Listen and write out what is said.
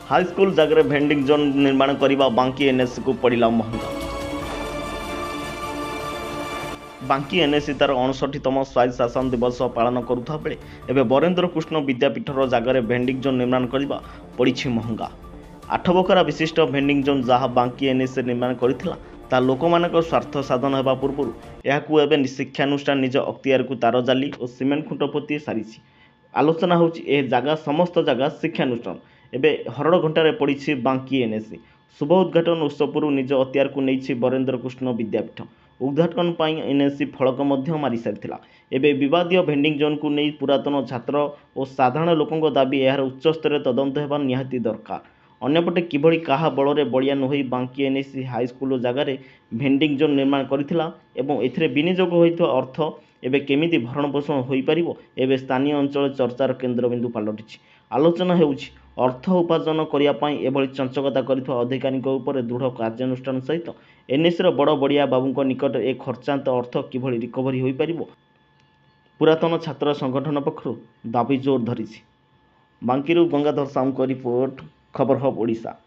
High school जगह vending zone निर्माण करने बांकी एनएससी को पड़ा महंगा। बांकी एनएससी तार 59तम स्वायत्त शासन दिवस पालन करुवा बेले एवं बरेन्द्र कृष्ण विद्यापीठर जगह भेंडिंग जोन निर्माण करने पड़ी महंगा। 8 बखरा विशिष्ट भेंडिंग जोन जहाँ बांकी एनएससी निर्माण करता लोक स्वार्थ साधन होगा पूर्व यह शिक्षानुष्ठान निज अख्तियार को तार जाली और सीमेंट खुंट पोती सारी। आलोचना होची जगह समस्त जगह शिक्षानुष्ठान एवं हरड़ घंटार पड़ी बांकी एनएससी। शुभ उद्घाटन उत्सव पूर्व निज अख्तियार को नहीं बरेन्द्र कृष्ण विद्यापीठ उद्घाटन पर एनएससी फलक मारी सारी। एवं बद भेंडिंग जोन को नहीं पुरातन छात्र और साधारण लोकों दाबी यार उच्चस्तर तदंत होगा निहाती दरकार। अन्यपटे किभली कहा बल बलिया नई बांकी एनएससी हाईस्कल जगह भेंडिंग जोन निर्माण करथिला एवं एथिरे विनियोग होइथवा अर्थ एवं केमिति भरण पोषण हो पार एवं स्थानीय अंचल चर्चार केन्द्रबिंदु पलटि। आलोचना होउछि अर्थ उपार्जन करने एभली चंचकता करिथवा अधिकारीक उपर दृढ़ कार्यानुष्ठान सहित एनएससी बड़ बड़िया बाबू निकट ए खर्चांत अर्थ किभली रिकवरी हो पार पुरातन छात्र संगठन पक्षरु दाबी जोर धरी। बांकीरू गंगाधर साहू रिपोर्ट, खबर हब ओडिशा।